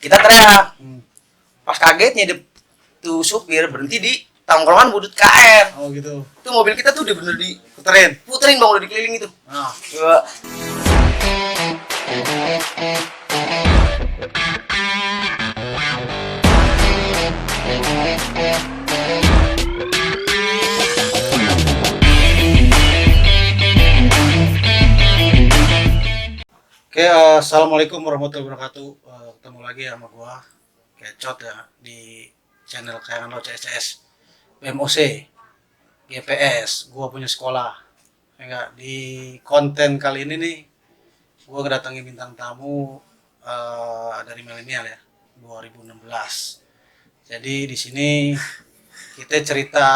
Kita teriak. Pas kagetnya tuh supir berhenti di tongkrongan Budut KR. Oh gitu. Tuh mobil kita tuh udah bener Puterin bang, udah dikeliling itu. nah. Coba. Oke, assalamualaikum warahmatullahi wabarakatuh. Ketemu lagi sama gua Kecot ya di channel kesayangan lo CSCS BMOC GPS. Gua punya sekolah. Ya enggak, di konten kali ini nih gua kedatangi bintang tamu dari milenial ya 2016. Jadi di sini kita cerita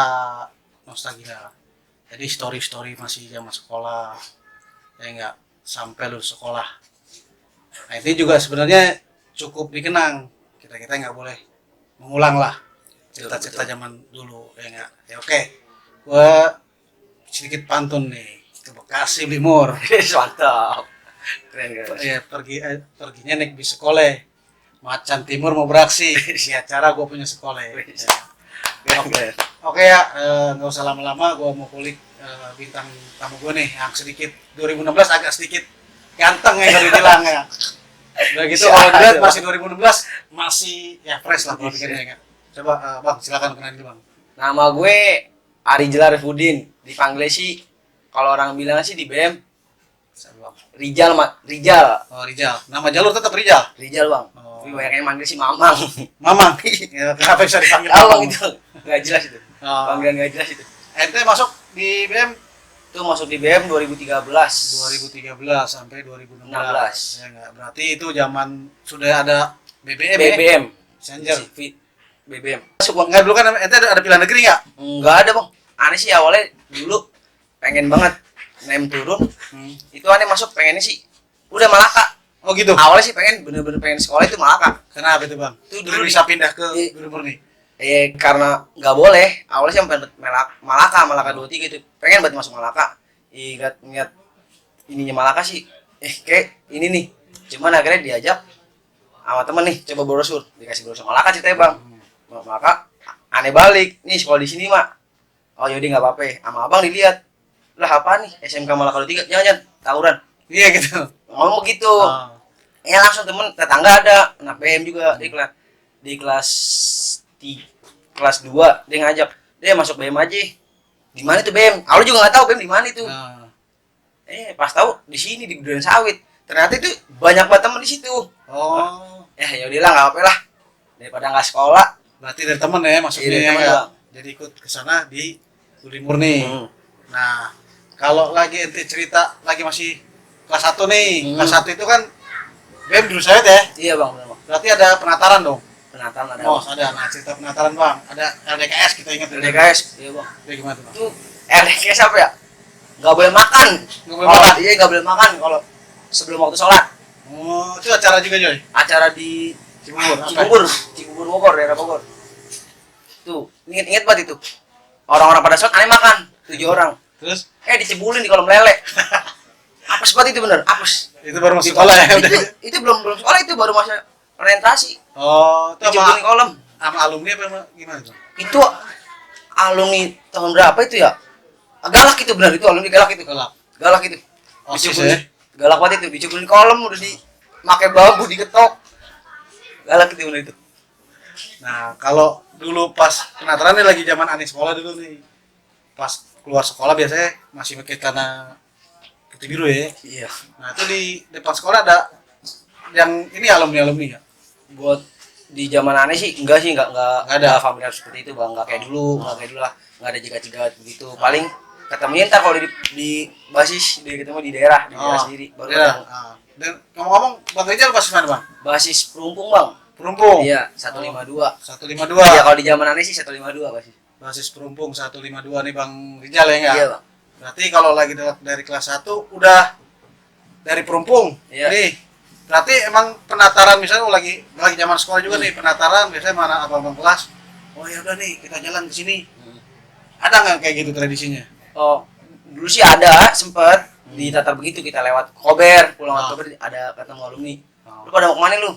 nostalgia. Jadi story-story masih zaman sekolah. Ya enggak, sampai lulus sekolah. Nah ini juga sebenarnya cukup dikenang. Kita nggak boleh mengulang lah cerita-cerita zaman dulu, ya nggak? Ya oke, gua sedikit pantun nih ke Bekasi Timur. Mantap. Keren. Ya perginya naik bis sekolah. Macan Timur mau beraksi di acara gua punya sekolah. Ya. Oke ya, nggak usah lama-lama, gua mau kulik bintang tamu gua nih yang sedikit 2016 agak sedikit ganteng ya dari bilang ya. Udah gitu kalau dilihat masih 2016 masih ya fresh lah kalau pikirnya ya. Coba Bang silakan kenalin dulu Bang. Nama gue Ari Jelar Fudin, dipanggil sih kalau orang bilang sih di BM Rijal, Rijal. Oh Rijal. Nama jalur tetap Rijal. Rijal bang. Oh. Tapi banyak yang manggil sih Mamang. Mamang. Ya, kenapa bisa dipanggil Tahu bang Mamang? itu nggak jelas itu. Oh. Panggilan nggak jelas itu. Ente masuk di BM Itu masuk di BM 2013. 2013 sampai 2016. 16. Ya enggak, berarti itu zaman sudah ada BBM. BBM. Messenger. BBM. Masuk Bang. Enggak dulu kan ente ada pilihan negeri enggak? Enggak ada bang. Aneh sih awalnya dulu pengen banget nem turun. Itu aneh masuk pengennya sih udah Malaka. Oh gitu. Awalnya sih bener-bener pengen sekolah itu Malaka. Kenapa itu Bang? Itu Dulu dulu bisa pindah ke Gunung Murni. Karena nggak boleh. Awalnya sih pengen Malaka 23 itu. Pengen banget masuk Malaka. Ingat ininya Malaka sih. Kayak ini nih. Cuman akhirnya diajak sama temen nih, coba brosur. Dikasih brosur Malaka ceritanya bang. Malaka aneh balik. Nih sekolah di sini mak. Oh yaudah nggak apa-apa. Sama abang dilihat. Lah apa nih SMK Malaka 23? Jangan tawuran. Iya gitu. Ngomong begitu. Oh. Ya langsung temen tetangga ada anak BM juga di kelas 2 dia ngajak dia masuk BM aja. Di mana itu BM? Awalnya juga nggak tahu BM di mana itu. Nah. Pas tahu di sini di Duren Sawit. Ternyata itu banyak banget temen di situ. Oh. Ya udah lah nggak apa-apa lah. Daripada nggak sekolah. Berarti dari temen ya masuknya Iya, ya. temen, Enggak? Bang. Jadi ikut ke sana di Gunung Murni. Nah, kalau lagi ente cerita lagi masih kelas 1 nih. Kelas 1 itu kan BM Duren Sawit ya. Iya bang, benar bang. Berarti ada penataran dong. Penataran ada. Oh, ada. Nah, cerita penataran Bang. Ada LDKS kita ingat. LDKS. Iya bang. Itu gimana tuh Bang? Itu LDKS apa ya? Nggak boleh makan. Nggak boleh makan? Iya nggak boleh makan kalau sebelum waktu sholat. Oh, itu acara juga Joy? Acara di Cibubur. Cibubur Bogor, daerah Bogor. Tuh, inget banget itu. Orang-orang pada sholat aneh makan, 7 orang. Terus? Dicebulin di kolam lele. Apes banget itu bener, apes. Itu baru masuk sekolah ya? Udah. Itu belum sekolah, itu baru masa orientasi. Oh, itu Dicebulin di kolam. sama alumni apa gimana tuh? Itu alumni tahun berapa itu ya? Galak itu bener, itu alumni galak itu. Galak itu. OSIS ya? Galak banget itu, dicebulin di kolam udah pakai bambu diketok. Galak itu bener itu. Nah, kalau dulu pas penataran nih lagi zaman aneh sekolah dulu nih. Pas keluar sekolah biasanya masih pakai celana putih biru ya. Iya. Nah, itu di depan sekolah ada yang ini alumni ya. Buat di zaman aneh sih enggak ada familiar seperti itu bang, enggak kayak dulu lah, enggak ada jegat-jegat begitu. Paling ketemunya ntar kalau di basis ketemu di daerah sendiri baru ketemu. Dan ngomong-ngomong Bang Rijal basis mana Bang? Basis Perumpung bang. Perumpung. Iya 152. 152. Iya kalau di zaman aneh sih 152 basis. Basis Perumpung 152 nih Bang Rijal ya enggak? Iya bang. Berarti kalau lagi dari kelas 1 udah dari Perumpung. Iya. Nih, berarti emang penataran misalnya lagi zaman sekolah juga nih penataran biasanya mana abang-abang kelas. Oh ya udah nih kita jalan ke sini. Ada nggak kayak gitu tradisinya? Oh dulu sih ada sempet ditatar begitu kita lewat Kober pulang Kober ada ketemu alumni. Oh. lu pada mau kemana lu?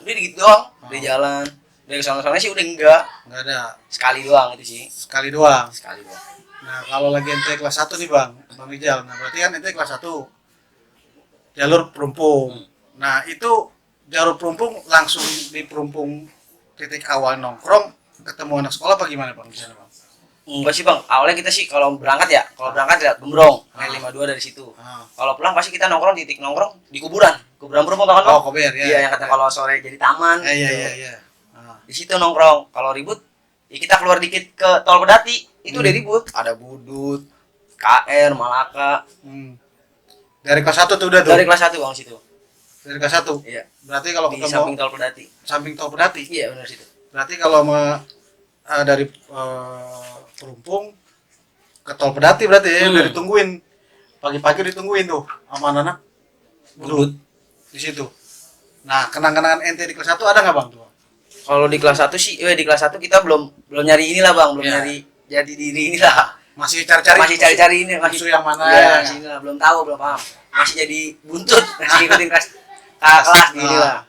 Udah gitu doang, di jalan. Dari sana sih udah enggak ada. sekali doang itu sih. Sekali doang. Sekali doang. Nah, kalau lagi ente kelas 1 nih Bang Rijal. Nah, berarti kan ente kelas 1 jalur Perumpung. Nah, itu jalur Perumpung langsung di Perumpung titik awal nongkrong ketemu anak sekolah apa gimana Bang di sana Bang? Enggak sih Bang, awalnya kita sih kalau berangkat ya Gembrong, naik 52 dari situ. Kalau pulang pasti kita nongkrong titik nongkrong di kuburan Perumpung tahu kan Bang? Oh, Kober ya. Iya, yang kata kalau sore jadi taman. Iya. Di situ nongkrong. Kalau ribut, ya kita keluar dikit ke Tol Pedati, itu udah ribut. Ada Budut, KR, Malaka. Dari kelas 1 tuh udah tuh. Dari kelas 1 Bang situ. Dari kelas 1. Iya. Berarti kalau Di ketemu samping Tol Pedati. samping Tol Pedati. Iya, benar situ. Berarti kalau dari Perumpung ke Tol Pedati berarti ya udah ditungguin. Pagi-pagi ditungguin tuh sama anak Budut di situ. Nah, kenang-kenangan ente di kelas 1 ada nggak Bang tuh? Kalau di kelas 1 sih, di kelas 1 kita belum nyari inilah Bang, belum nyari jati diri inilah. Masih cari-cari ini, musuh yang mana ya, masih inilah, belum tahu, belum paham. Masih jadi buntut, masih ikutin kelas kelas gini lah.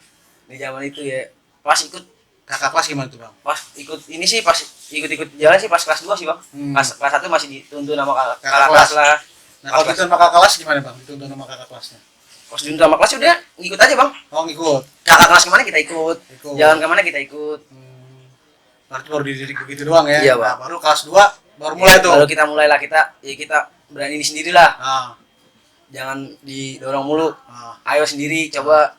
Di zaman itu ya. Pas ikut kakak kelas gimana tuh Bang? Pas ikut ini sih pas ikut jalan sih pas kelas 2 sih Bang. Kelas 1 masih dituntun sama kakak kelas lah. Nah, kalau dituntun sama kakak kelas gimana Bang? Dituntun sama kakak kelasnya? Pas dituntun sama kelas udah ngikut aja Bang. Oh, ngikut. Kakak kelas kemana kita ikut. Jalan kemana kita ikut. Berarti baru dididik begitu doang ya? Iya Bang. Nah, baru kelas 2 baru mulai tuh. Baru kita mulailah kita berani sendiri lah. Ah. Jangan didorong mulu. Ah. Ayo sendiri coba.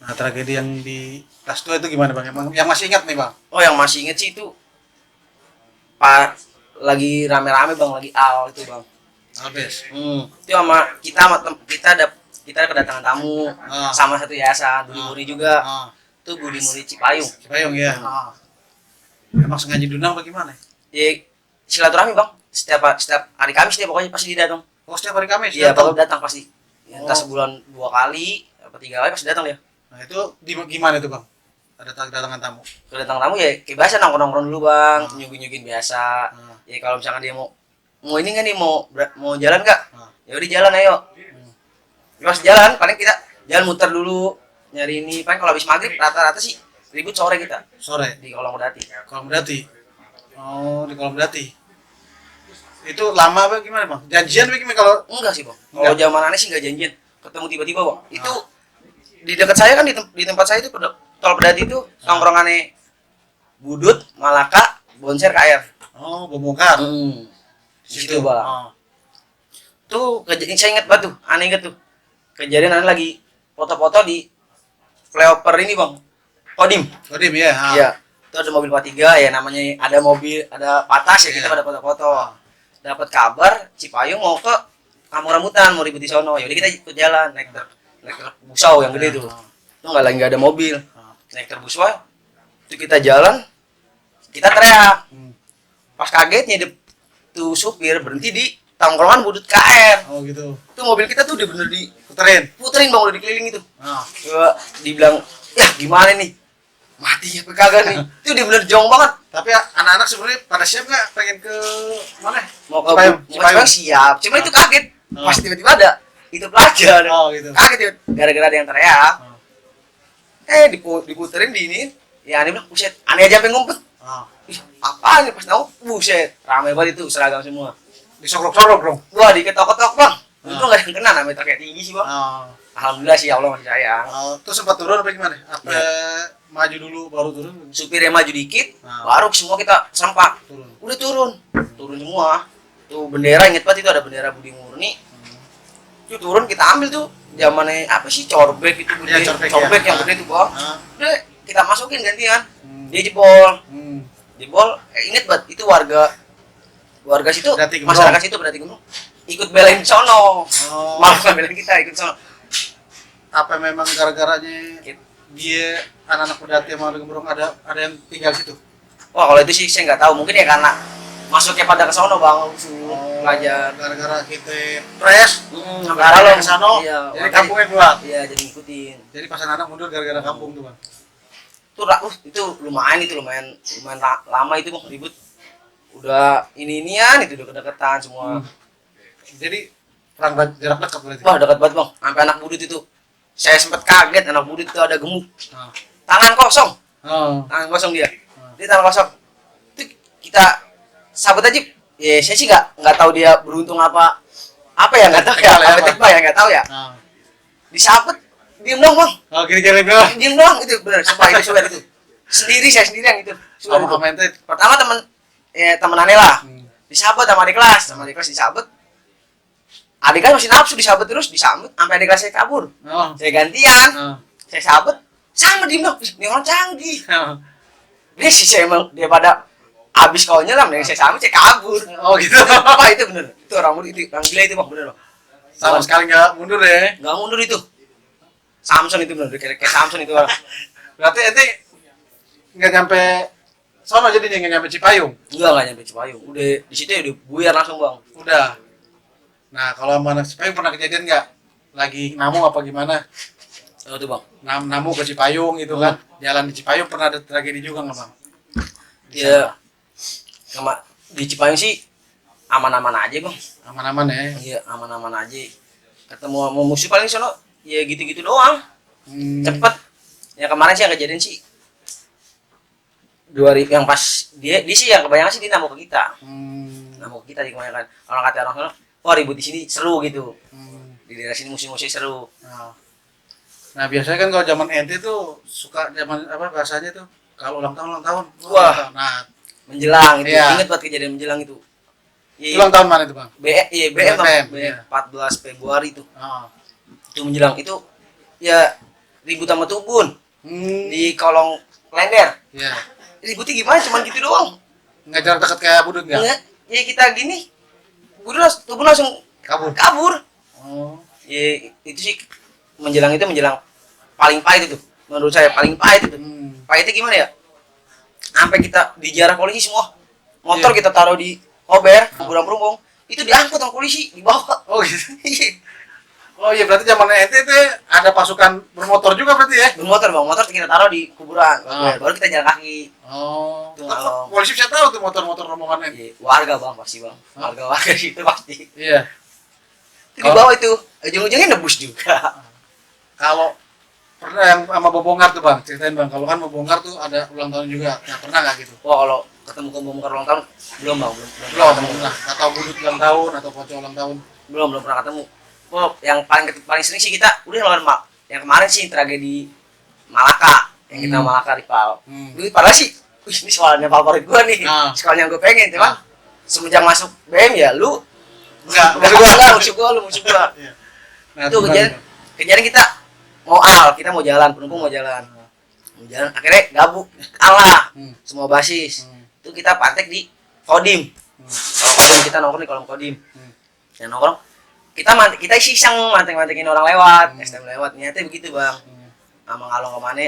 Nah, tragedi yang di kelas 2 itu gimana Bang? Yang masih ingat nih Bang? Oh, yang masih inget sih itu Pak lagi rame-rame Bang, lagi itu Bang. Albes. Itu sama kita kedatangan tamu sama satu yayasan Budi Muri juga. Itu Budi Muri Cipayung. Cipayung ya. Emang sengaja diundang bagaimana? Ya silaturahmi Bang. Setiap hari Kamis dia pokoknya pasti dia datang. Oh, setiap hari Kamis? Iya, pokoknya datang pasti. Entah sebulan 2 kali atau 3 kali pasti datang dia. Nah, itu gimana tuh Bang? Ada kedatangan tamu? Kedatangan tamu ya kayak biasa nongkrong-nongkrong dulu Bang, nyugin-nyugin biasa. Ya kalau misalkan dia mau ini nggak nih, mau jalan nggak? Ya udah jalan ayo. Pas jalan paling kita jalan muter dulu nyari ini. Paling kalau habis maghrib rata-rata sih ribut sore kita. Sore Di Kolong Pedati. Kolong Pedati. Oh, di Kolong Pedati. Itu lama apa gimana Bang? Janjian bagaimana kalau? Enggak sih Bang. Kalau zaman aneh sih nggak janjian. Ketemu tiba-tiba Bang. Itu di dekat saya kan di tempat saya itu Tol Pedati itu nongkrongannya Budut, Malaka, Bonser, KR. Oh, bongkar. Situ Bang. Tuh saya ingat banget tuh, aneh inget tuh. Kejadian aneh lagi foto-foto di flyover ini Bang. Kodim ya. Iya. Itu ada mobil P3 ya, namanya ada patas ya, kita pada foto-foto. Dapat kabar Cipayung mau ke Kampung Rambutan, mau ribut di sono. Ya udah kita ikut jalan naik truk busau yang gede tuh. Itu nggak ada mobil. Naik truk busau. Itu kita jalan, kita teriak. Pas kagetnya tuh supir berhenti di tongkrongan Budut KR. Oh gitu. Itu mobil kita tuh udah bener puterin Bang, udah dikeliling itu. Dibilang, ya gimana nih? Mati apa kagak nih? Itu dia bener jong banget. Tapi anak-anak sebenarnya pada siap nggak pengen ke mana? Mau Cipayung siap. Cuma itu kaget. Pas tiba-tiba ada itu pelajar. Oh gitu. Kaget ya, gara-gara ada yang teriak. Diputerin di ini. Ya aneh bilang, buset, aneh aja pengen ngumpet. Ih, apaan nih pas tahu, buset, ramai banget itu seragam semua. Disorok-sorok dong. Wah, diketok-ketok Bang. Itu nggak ada yang kena, namanya truk tinggi sih Bang. Alhamdulillah sih, Allah masih sayang. Terus sempat turun apa gimana? Apa maju dulu baru turun? Supirnya maju dikit, baru semua kita sempak. Udah turun semua. Tuh bendera, inget banget itu ada bendera Budi Murni. Itu turun kita ambil tuh. Zamannya apa sih, corbek itu gede, corbek yang gede tuh Bang. Udah kita masukin gantian. Dia jebol. Inget banget itu warga situ, masyarakat situ berarti Gembrong ikut belain sono. Malah belain kita ikut sono. Apa memang gara-garanya dia anak-anak Pedati sama Gembrong ada yang tinggal situ? Wah, kalau itu sih saya nggak tahu, mungkin ya karena masuknya pada ke sono Bang, belajar. Gara-gara kita pres, kalau ke sono, jadi kampungnya keluar. Iya, jadi ngikutin. Jadi pas anak mundur gara-gara kampung tuh Bang. Itu lumayan lama itu Bang, ribut. Udah ini-inian itu udah kedekatan semua. Jadi perang jarak dekat berarti. Wah, dekat banget Bang, sampai anak Budut itu Saya sempat kaget anak budut itu ada gemuk. Ah. Tangan kosong. Oh. Tangan kosong dia. Dia tangan kosong. Itu kita sabut aja. Ya saya sih nggak tahu dia beruntung apa ya nggak tahu ya. Tegal ya, Apa Bang? tebak ya nggak tahu ya. Ah. Disabet diem doang bang. Oh, kira-kira doang. Diem doang itu benar. Sumpah itu. Saya sendiri yang itu. Sumpah itu. Sama ente. Pertama temen aneh lah. Hmm. Disabet sama adik kelas disabet. Adik kelas masih nafsu disabet terus disambut sampai adik kelas saya kabur. Oh. Saya gantian. Oh. Saya sabet sama diem dong. Ini orang canggih. Oh. Dia sih saya emang dia pada abis kau nyelam yang saya sabet saya kabur. Oh, gitu. Apa itu bener? Itu orang muda itu orang gila itu bang bener bang. Sama sekali nggak mundur ya. Nggak mundur itu. Samson itu bener kayak Samson itu orang. Berarti ente nggak nyampe sono jadinya nggak nyampe Cipayung. Nggak nyampe Cipayung. Udah di situ udah buyar langsung bang. Udah. Nah, kalau sama anak Cipayung pernah kejadian nggak? Lagi namu apa gimana? Oh itu bang. Namu ke Cipayung gitu kan? Jalan di Cipayung pernah ada tragedi juga nggak bang? Iya. Sama di Cipayung sih aman-aman aja bang. Aman-aman ya. Iya aman-aman aja. Ketemu sama musuh paling sono ya gitu-gitu doang. Cepet. Ya kemarin sih yang kejadian sih 2000 yang pas dia sih yang kebanyakan sih dia namu ke kita. Namu ke kita di kebanyakan. Orang kata orang sono, wah ribut di sini seru gitu. Di daerah sini musim-musim seru. Nah, biasanya kan kalau zaman ente tuh suka zaman apa bahasanya tuh kalau ulang tahun Wah. Nah, Menjelang itu. Iya. Ingat buat kejadian menjelang itu. Iya, ulang tahun mana itu bang? Iya BM bang. iya. 14 Februari itu. Oh. Itu menjelang itu ya ribut sama Tubun Hmm. di kolong klender. Iya. Ributnya gimana? Cuman gitu doang. Nggak jarak dekat kayak budut nggak? Enggak. Ya kita gini. Tubun langsung kabur. Oh. Ya itu sih menjelang paling pahit itu. Menurut saya paling pahit itu. Pahitnya gimana ya? Sampai kita dijarah polisi semua. Motor Iya. kita taruh di kober, kuburan perumbung. Itu diangkut sama polisi, dibawa. Oh gitu. Oh iya, berarti zaman ente itu ada pasukan bermotor juga berarti ya? Bermotor bang, motor kita taruh di kuburan, Ah. baru kita jalan kaki. Oh. Tuh, Kok kalau- polisi bisa tahu tuh motor-motor rombongan ente? Ya, warga bang pasti bang, warga situ pasti. Iya. Itu dibawa itu, ujung-ujungnya nebus juga. Kalau pernah yang sama Bobongar tuh bang, ceritain bang. Kalau kan Bobongar tuh ada ulang tahun juga. Nah, pernah nggak gitu? Wah kalau ketemu bongkar ulang tahun belum bang, belum Belum, ketemu. nah, atau budut ulang tahun atau pocong ulang tahun. Belum pernah ketemu. Oh, yang paling sering sih kita udah nonton yang kemarin sih tragedi Malaka, yang kita Malaka Rival. Dulu padahal sih, wih ini soalnya favorit gua nih, Ah. soalnya yang gua pengen, cuman semenjak masuk BM ya lu Enggak, musuh gua. Iya. Nah, Itu kejadian kita kita mau jalan, penumpang mau jalan, akhirnya gabung kalah, semua basis. Itu kita pantek di Kodim. Kalau Kodim kita nongkrong di kolom Kodim. Ya nongkrong kita iseng mantek-mantekin orang lewat, STM lewat, niatnya begitu bang. Sama ngalong kemana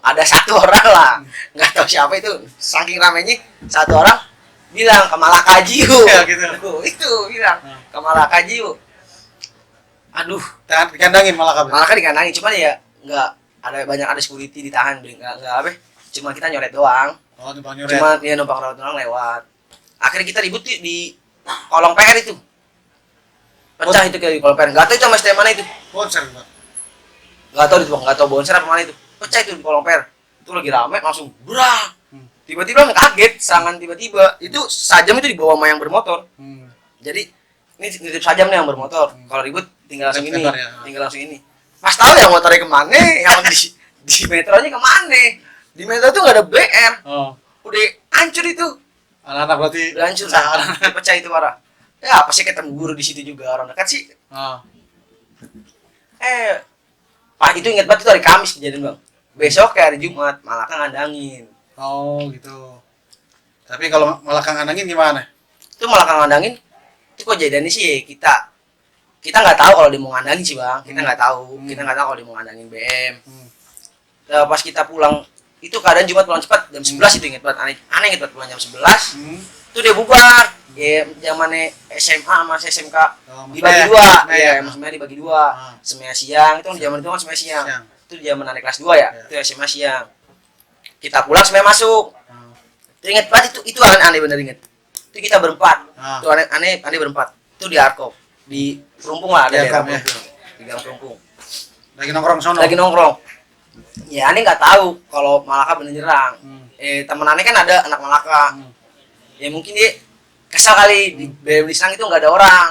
ada satu orang lah, nggak tahu siapa itu, saking ramenya satu orang bilang ke Malakajiu. Ya, gitu. Itu bilang ke Malakajiu. Aduh, dikandangin malah kabel. Malaka dikandangin, cuman ya nggak ada security ditahan, nggak apa, cuma kita nyoret doang. Oh, numpang nyoret. Cuma dia numpang rawat orang lewat. Akhirnya kita ribut di kolong PR itu. Pecah itu kayak di kolong PR. Enggak tahu itu sama STM mana itu. Konser bang. Enggak tahu itu, Bang. Enggak tahu bonser apa mana itu. Pecah itu di kolong PR. Itu lagi rame langsung brak. Tiba-tiba kaget, serangan tiba-tiba. Itu sajam itu dibawa sama yang bermotor. Jadi ini nitip sajam nih yang bermotor. Kalau ribut tinggal langsung ini. Lebar ya. Tinggal langsung ini. Pas tahu yang motornya kemana, yang di metronya kemana. Di metro tuh nggak ada BR. Oh. Udah hancur itu. Anak-anak berarti. Udah hancur. Pecah itu parah. Ya apa sih ketemu guru di situ juga orang dekat sih. Oh. Pak itu ingat banget itu hari Kamis kejadian bang. Besok kayak hari Jumat malah kan ngandangin. Oh gitu. Tapi kalau malah kang andangin gimana? Itu malah kan ngandangin. Itu kok jadinya sih ya, kita nggak tahu kalau dia mau ngandangin sih bang. Kita nggak tahu. Kita nggak tahu kalau dia mau ngandangin BM. Pas kita pulang itu keadaan Jumat pulang cepat jam 11 itu ingat banget. Aneh ingat banget pulang jam 11. Itu dia bubar. Ya zamannya SMA sama SMK dibagi dua. Ya, maksudnya dibagi dua. Semua siang itu kan zaman itu kan semua siang. Itu zaman anak kelas 2 ya. Itu SMA siang. Kita pulang semua masuk. Itu ingat banget itu aneh bener inget. Itu kita berempat. Itu aneh berempat. Itu di Arkop, di Perumpung lah, ada daerah Perumpung. Di Gang Perumpung. Lagi nongkrong sono. lagi nongkrong. Ya aneh nggak tahu kalau Malaka bener nyerang. Temen aneh kan ada anak Malaka. Ya mungkin dia kesal kali di BM Lisang itu nggak ada orang.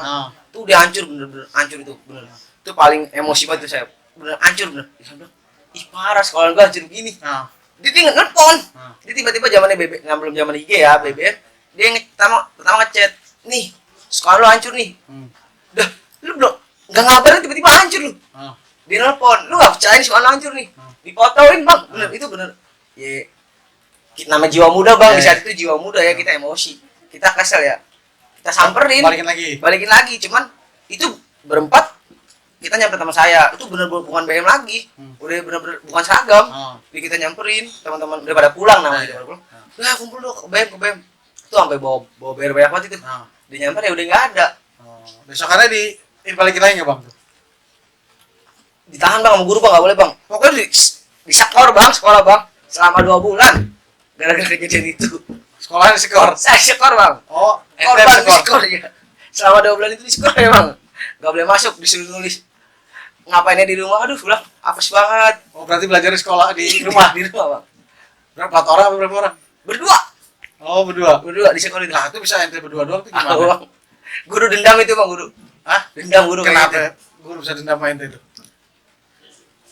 Tuh dia hancur, bener-bener hancur itu, bener. Itu paling emosi banget tuh saya, bener hancur bener. Dia bilang, ih parah sekolah gua hancur begini. Dia tinggal nelfon. Dia tiba-tiba zamannya BB, nggak belum zaman IG ya, BBM. Dia pertama ngechat, nih sekolah lu hancur nih. Udah, lu belum nggak ngabarin tiba-tiba hancur lu. Dia nelfon, lu nggak percaya nih sekolah lu hancur nih. Difotoin bang, bener itu bener. Ya, nama jiwa muda bang, di saat itu jiwa muda ya, kita emosi, kita kesel ya, kita samperin, balikin lagi, cuman itu berempat kita nyamper sama saya, itu bener-bener bukan BM lagi, udah bener-bener bukan seragam, jadi kita nyamperin, teman-teman udah pada pulang namanya, udah kumpul dong ke BM, itu sampai bawa BR banyak banget itu, dia nyamper ya udah nggak ada. Besokannya balikin lagi nggak bang? Ditahan bang sama guru bang, nggak boleh bang, pokoknya disekor bang sekolah bang, selama 2 bulan. Gara-gara kejadian itu. Sekolahnya disekor? Saya sekor bang. Oh, korban disekor ya. Selama 2 bulan itu disekor ya bang. Gak boleh masuk, disuruh nulis. Ngapainnya di rumah? Aduh, pulang apes banget. Oh, berarti belajar di sekolah di rumah? Di rumah bang. Berapa orang atau berapa orang? Berdua. Oh, berdua? Berdua disekor itu. Nah, itu bisa ente berdua doang tuh gimana? Bang. Guru dendam itu bang, guru. Hah? Dendam guru. Kenapa? Guru bisa dendam sama ente itu?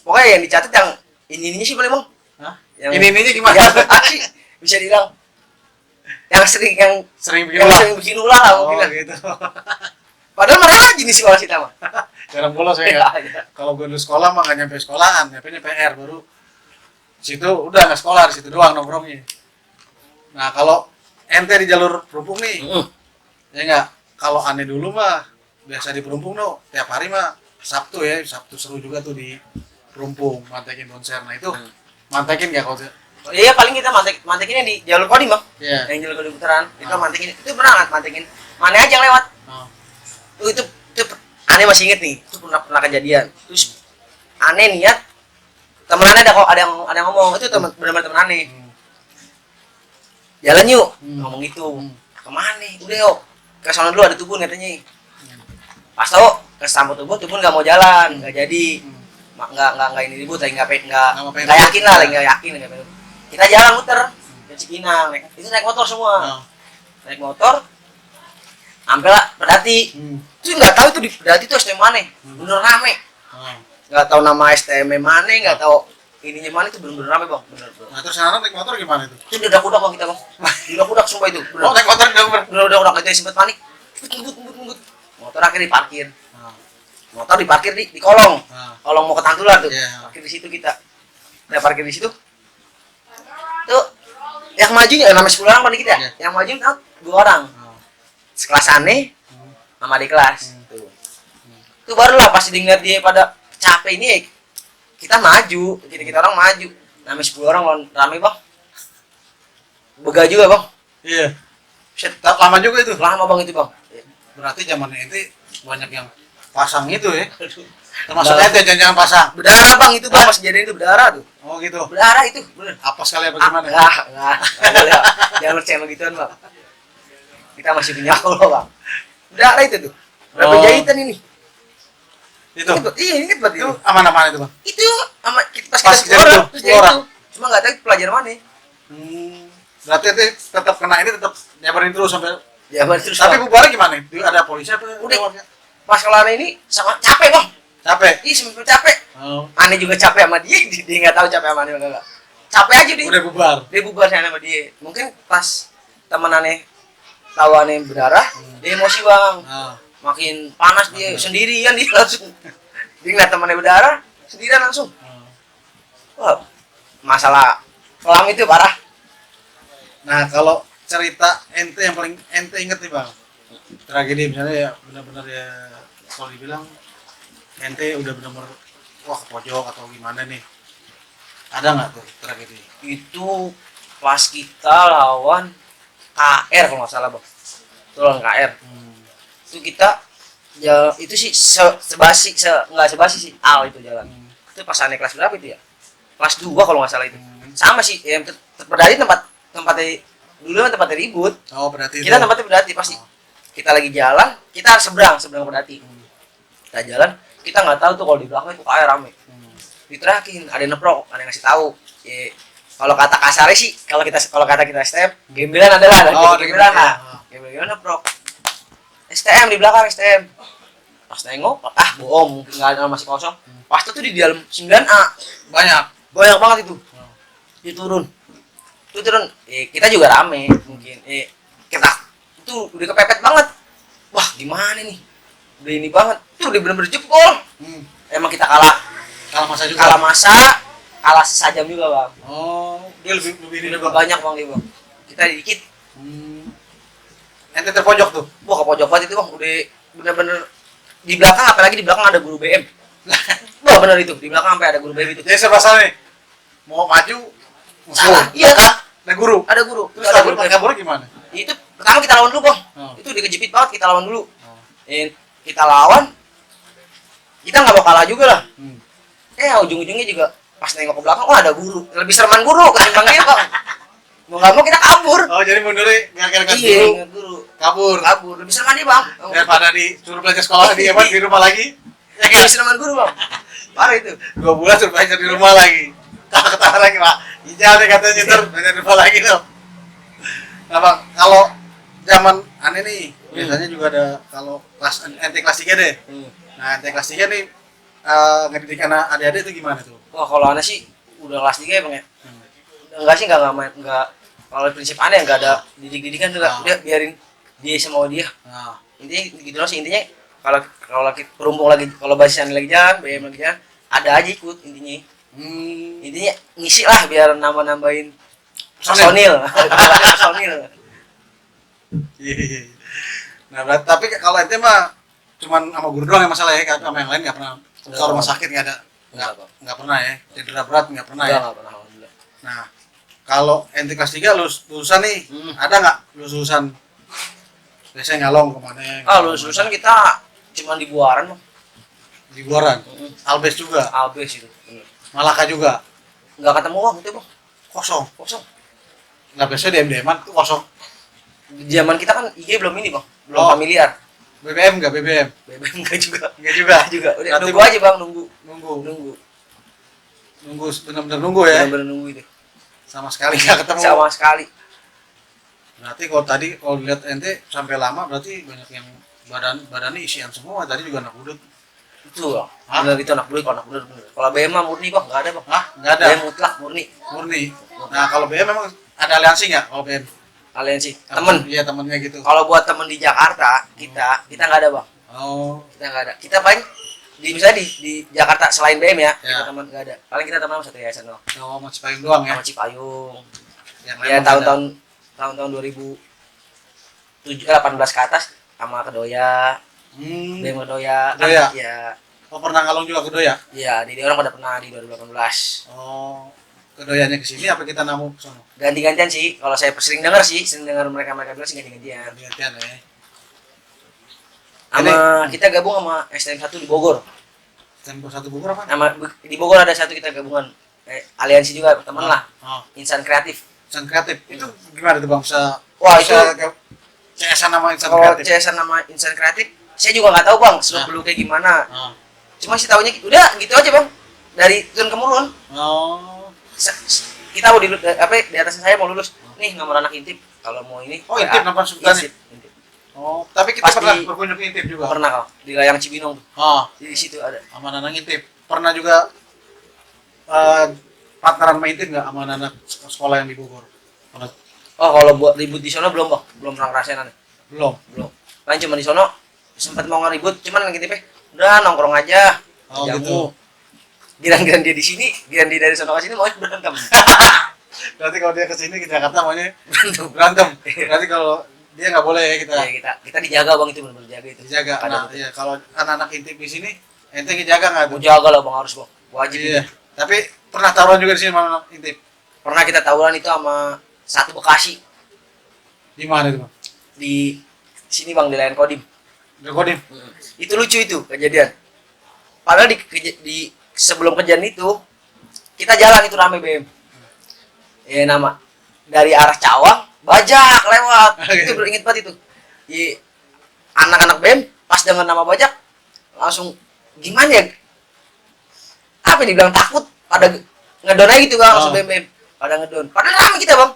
Pokoknya yang dicatat yang ini sih boleh bang. Hah? Yang ini gimana? Sih bisa dibilang yang sering bikin ulah lah mungkin. Gitu. Padahal mah rajin di sekolah kita mah. Jarang bolos ya. Kalau gue dulu sekolah mah nggak nyampe sekolahan, nyampe PR baru. Situ udah nggak sekolah, di situ doang nongkrongnya. Nah kalau ente di jalur Perumpung nih, ya nggak. Kalau aneh dulu mah biasa di Perumpung no, tiap hari mah Sabtu ya, Sabtu seru juga tuh di Perumpung, mantekin konser. Nah itu mantekin nggak kalau Iya paling kita mantekinnya di jalur Kodim bang. Yang jalur Kodim putaran. Kita mantekin itu pernah nggak mantekin? Mana aja yang lewat? Itu aneh masih inget nih. Itu pernah kejadian. Terus aneh niat temen aneh ada yang ngomong itu benar-benar temen aneh. Jalan yuk ngomong gitu. Kemana? Udah yuk ke sana dulu ada Tubun katanya. Pas tau ke Sampo Tubun nggak mau jalan, nggak jadi. Nggak ini ribut lagi nggak yakin lah lagi nggak yakin. Kita jalan muter ke Cikinang, itu naik motor semua, naik motor, sampai lah Pedati, itu nggak tahu itu di Pedati itu STM mana, bener rame, nggak tahu nama STM mana, nggak tahu ininya mana itu bener rame bang, bener. Nah terus anak naik motor gimana itu? Itu udah bang kita bang, udah sumpah itu. Oh naik motor udah kita sempet panik, ngebut, motor akhirnya diparkir, motor diparkir di kolong, kolong mau ke Tantular tuh, parkir di situ kita, udah parkir di situ. Tuh yang maju namanya 10 orang paling kita ya. Yang maju tuh 2 orang. Sekelas aneh sama di kelas. Tuh barulah pas dilihat dia pada capek ini kita maju, kita orang maju. Namanya 10 orang rame bang. Bega juga bang. Iya. Lama juga itu. Lama bang itu bang. Berarti zamannya itu banyak yang pasang itu ya. Termasuk ente jangan pasang. Berdarah bang itu bang, pas kejadian itu berdarah tuh. Oh gitu. Berdarah itu, bener. Apa sekali apa gimana? Enggak. Jangan channel gituan bang. Kita masih punya Allah bang. Berdarah itu tuh. Berapa jahitan ini? Itu. Iya inget banget itu. Aman-aman itu bang. Itu sama pas kita sekolah. Cuma nggak tahu pelajaran mana. Berarti itu tetap kena ini tetap nyabarin terus sampai. Nyabarin terus. Tapi bubarnya gimana? Ada polisi apa? Udah. Pas sekolah ini sama capek bang. Capek? Ih sampai capek. Aneh juga capek sama dia nggak tahu capek sama aneh enggak. Capek aja dia. Udah bubar. Dia bubar sama dia. Mungkin pas teman aneh tahu aneh berdarah, dia emosi bang. Makin panas dia sendirian dia langsung. Dia ngeliat temannya berdarah, sendirian langsung. Wah, masalah kelam itu parah. Nah kalau cerita ente yang paling ente inget nih bang, tragedi misalnya ya benar-benar ya kalau dibilang ente udah benar-benar wah pojok atau gimana nih, ada nggak tuh tragedi? Itu pas kita lawan KR kalau nggak salah bang, itu lawan KR. Itu kita ya itu sih nggak sebasi sih itu jalan. Itu pas aneh kelas berapa itu ya? Kelas 2 kalau nggak salah itu. Sama sih yang Pedati tempatnya dulu kan tempatnya ribut. Oh berarti kita tempatnya Pedati pasti. Kita lagi jalan, kita harus seberang Pedati. Kita jalan, kita nggak tahu tuh kalau di belakang itu KR rame. diterakin, ada yang neprok, ada yang ngasih tahu. Ya, kalau kata kasarnya sih, kalau kata kita STM, gembelan adalah gembelan lah. Gembelan neprok. STM di belakang STM. Pas nengok, bohong, mungkin nggak ada, masih kosong. Pas itu tuh di dalam 9A Banyak. banyak banget itu. Itu turun. Kita juga rame mungkin. Kita itu udah kepepet banget. Wah, gimana nih? Udah ini banget. Tuh udah bener-bener jebol. Emang kita kalah Kalah masa juga. kalah sejam juga, Bang. Oh, dia lebih ini Lebih banyak, Bang, dia, Bang. Kita dikit. Ente terpojok tuh. Wah, ke pojok banget itu, Bang. Udah bener-bener di belakang, apalagi di belakang ada guru BM. Wah, bener itu. Di belakang sampai ada guru BM itu. Jadi serba salah nih. Mau maju musuh. Salah. Iya, Kak. Ada guru. Ada guru. Terus Ada guru BM. kabur gimana? Itu pertama kita lawan dulu, Bang. Itu dikejepit banget, kita lawan dulu. Kita lawan, kita nggak mau kalah juga lah. Ujung-ujungnya juga pas nengok ke belakang, wah ada guru, lebih sereman guru ketimbang dia, Bang. Mau nggak mau kita kabur. Oh, jadi mundurnya nggak Iya, guru. guru Kabur. lebih sereman dia, Bang. Daripada disuruh belajar sekolah di rumah lagi. Lebih sereman guru, Bang. Parah itu. 2 bulan suruh belajar di rumah lagi. Ketawa lagi, Pak. Ijal deh katanya ntar belajar di rumah lagi dong. Nah, Bang, kalau zaman aneh nih, biasanya juga ada kalau kelas NT kelas 3 deh. Nah, NT kelas 3 nih ngedidik anak adik-adik itu gimana tuh? Wah, kalau aneh sih udah kelas 3 ya, Bang ya. Enggak sih, enggak kalau prinsip aneh enggak ada didik-didikan juga. Udah biarin dia semau dia. Nah, Intinya gitu loh sih, intinya kalau kita berhubung lagi, kalau basisan lagi jalan, BM lagi jalan, ada aja ikut intinya. Intinya ngisi lah biar nambahin personil. Personil. iya. Nah, berarti tapi kalau ente mah cuman sama guru doang yang masalah ya, sama yang lain nggak pernah ke rumah sakit, nggak ada, nggak pernah ya, cedera berat nggak pernah ya. Enggak pernah, alhamdulillah. Nah, kalau ente kelas 3 lulusan nih, ada nggak lulusan biasanya nyalong kemana? Lulusan kita cuma di Buaran, Bang. Di Buaran, Albes juga, Albes itu. Malaka juga, Enggak ketemu, Bang, itu, Bang. kosong. Nggak biasanya di MDM-an tuh kosong. Zaman kita kan IG belum ini, Bang. Belum familiar. BBM nggak BBM? BBM enggak juga. Nggak juga. Udah Berarti nunggu aja, Bang, nunggu benar-benar nunggu ya. bener-bener nunggu itu. Sama sekali nggak ketemu. Sama sekali. Berarti kalau lihat ente sampai lama berarti banyak yang badannya isian semua. Tadi juga anak udut. Itu, Bang. Bener itu anak budut bener. Kalau BM mah murni, Bang, enggak ada, Bang. Hah? Nggak ada. BM mutlak murni. Nah, kalau BM memang ada aliansi nggak kalau BM? Aliansi. Temen. Iya, temennya gitu. Kalau buat temen di Jakarta, kita nggak ada, Bang. Oh. Kita nggak ada. Kita paling misalnya di Jakarta selain BM ya, Ya. kita teman nggak ada. Paling kita teman sama satu yayasan doang. Oh, mau Cipayung doang ya. Sama Cipayung. Yang Ya lain tahun-tahun 2018 ke atas sama Kedoya. BM Kedoya. Kedoya? Ya. Oh, pernah ngalong juga ke Doya? Iya, di orang pada pernah di 2018. Oh. Kedoyanya ke sini apa kita namu ke sono? Ganti-gantian sih. Kalau saya sering dengar mereka bilang sih ganti-gantian. Gantian ya. Sama kita gabung sama STM 1 di Bogor. Tempur satu Bogor apa? Di Bogor ada satu kita gabungan. Aliansi juga teman lah. Oh. Insan Kreatif. Insan Kreatif. Itu gimana tuh Bang? Wah, bisa CS nama Insan Kalau Kreatif. CS nama Insan Kreatif, saya juga nggak tahu, Bang, seluk beluk kayak gimana. Cuma sih tahunya udah gitu aja, Bang. Dari turun temurun. Oh. Kita mau di atasnya saya mau lulus. Nih nomor anak intip kalau mau ini. Oh, intip nama sebutannya. Intip. Oh, tapi kita Pas pernah di- berkunjung ke intip juga. Pernah kok di Layang Cibinong tuh. Oh, Di situ ada. sama anak intip. Pernah juga partneran sama intip nggak sama anak sekolah yang di Bogor? Pernah? Oh, kalau buat ribut di sono belum, Bang. Belum pernah ngerasain aneh. Belum. Paling cuma di sono sempat mau ngeribut, cuman yang intipnya udah nongkrong aja. Oh, jamu. gitu. Giran-giran dia di sini, giran dia dari sono ke sini mau berantem. Berarti kalau dia ke sini ke Jakarta maunya Berantem. berantem. Berarti kalau dia nggak boleh ya kita Ya, kita dijaga, Bang, itu benar-benar jaga itu. dijaga. Ada Nah, betul. iya kalau anak-anak intip di sini ente ngejaga nggak Mau tuh? jaga lah, Bang, harus, Bang. Wajib Iya. itu. Tapi pernah taruhan juga di sini sama anak intip. Pernah kita tawuran itu sama satu Bekasi Di mana itu, Bang? di sini, Bang, di Layan Kodim. Rekodin. Itu lucu itu kejadian. Padahal di sebelum kejadian itu kita jalan itu rame BM. Nama dari arah Cawang Bajak lewat. Itu beringet banget itu. Anak-anak BM pas dengar nama Bajak langsung gimana ya? kenapa dibilang takut, pada ngedon aja gitu bang, langsung Oh. BM pada ngedon, padahal rame kita bang,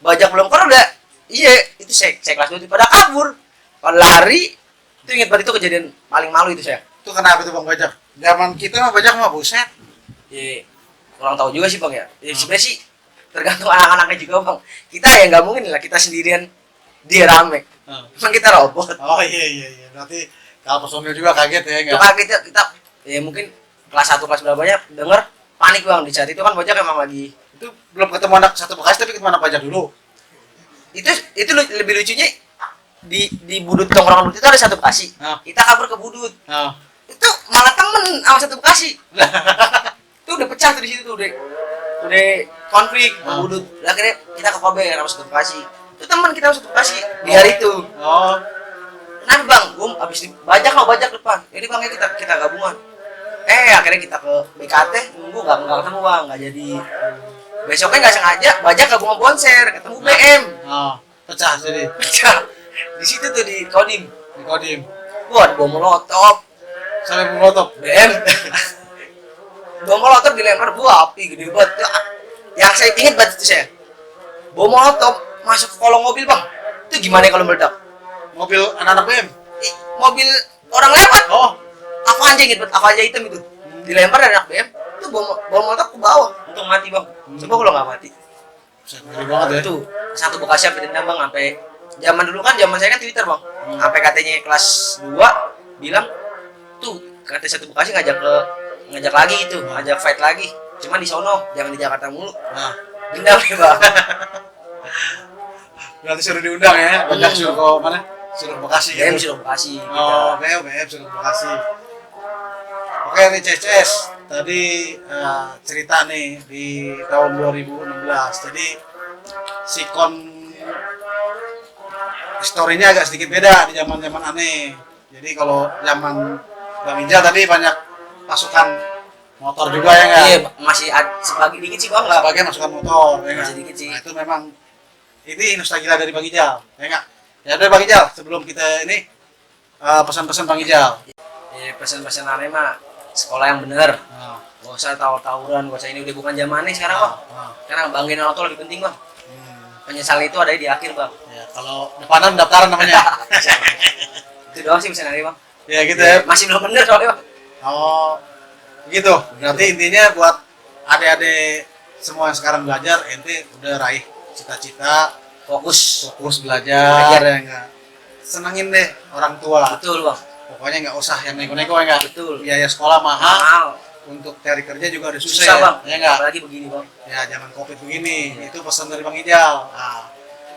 bajak belum keluar udah, iya itu saya kelas 2 pada kabur, pada lari, itu ingat banget itu kejadian paling malu itu saya. Itu kenapa tuh Bang bajak? Zaman kita mah bajak mah buset. Ya, kurang tahu juga sih bang ya. Sebenarnya sih tergantung anak-anaknya juga bang. Kita ya nggak mungkin lah kita sendirian dia rame. Emang kita robot. Oh iya. Berarti kalau personil juga kaget ya Itu enggak? kan kita ya mungkin kelas 1 kelas berapa denger panik bang di saat itu kan bajak emang lagi. Itu belum ketemu anak satu Bekasi tapi ketemu anak bajak dulu. Lebih lucunya di budut tongkrongan budut itu ada satu Bekasi. Kita kabur ke budut. Oh. Itu malah temen sama satu Bekasi. Itu udah pecah tuh di situ tuh udah konflik budut. Akhirnya kita ke Kobe sama satu Bekasi. Itu teman kita sama satu Bekasi di hari itu. Oh. Kenapa bang? Abis dibajak bajak depan. Jadi bang ya kita gabungan. Akhirnya kita ke BKT nunggu nggak ketemu bang, nggak jadi. Besoknya nggak sengaja bajak gabungan bonser ketemu BM. Oh. Pecah jadi. Pecah. Di situ tuh di Kodim. Di Kodim. Buat bom molotov. Sampai memotop. BM. Bom molotov dilempar buah api gede banget. Yang saya ingat banget itu saya. Bom molotov masuk ke kolong mobil bang. Itu gimana kalau meledak? Mobil anak-anak BM. Mobil orang lewat. Oh. Avanza inget banget, Avanza hitam itu. Dilempar dari anak BM. Itu bom molotov ke bawah. Untung mati bang. Coba kalau nggak mati. Ngeri banget ya. Itu satu Bekasi sampai dendam bang, sampai zaman dulu kan zaman saya kan Twitter bang. Sampai katanya kelas 2 bilang tuh kata satu Bekasi ngajak lagi itu, ngajak fight lagi. Cuman di sono, jangan di Jakarta mulu. Nah. Dendam nih bang. Berarti suruh diundang ya. Bajak suruh ke mana? Suruh ke Bekasi BM gitu. suruh Bekasi. Oh, BM suruh ke Bekasi. Oke nih CCS. Tadi cerita nih di tahun 2016. Jadi sikon historinya agak sedikit beda di zaman-zaman aneh. Jadi kalau zaman Bang Ijal tadi banyak pasukan motor juga ya nggak? Iya, masih sebagi dikit sih bang nggak. Sebagian pasukan motor ya nggak? Masih dikit sih. Nah itu memang ini nostalgia dari Bang Ijal ya nggak? Ya udah Bang Ijal sebelum kita ini pesan-pesan Bang Ijal. Ya pesan-pesan aneh mah sekolah yang bener. Nah, Gak usah tawuran, gak usah ini udah bukan zamannya sekarang bang. Sekarang banggain orang tua lebih penting bang. Penyesalan itu ada di akhir bang. Ya, kalau depanan pendaftaran namanya. Itu doang sih pesan aneh bang. Ya gitu ya. Masih belum bener soalnya bang. Oh, begitu. Berarti intinya buat adik-adik semua yang sekarang belajar, ente udah raih cita-cita, Fokus. belajar ya enggak. Senengin deh orang tua. Betul bang. Pokoknya nggak usah yang nego-nego ya enggak. Betul. Biaya sekolah mahal, Mahal. untuk cari kerja juga udah Susah susah, bang. ya enggak. Apalagi begini bang. Ya zaman Covid begini, itu pesan dari Bang Ijal. Nah,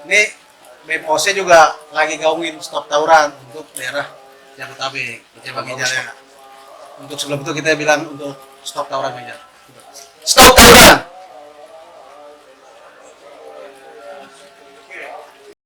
ini BMOC juga lagi gaungin stop tawuran untuk daerah Jabodetabek. Ya Bang Ijal ya. Untuk sebelum itu kita bilang untuk stop tawuran Bang Ijal. Stop tawuran.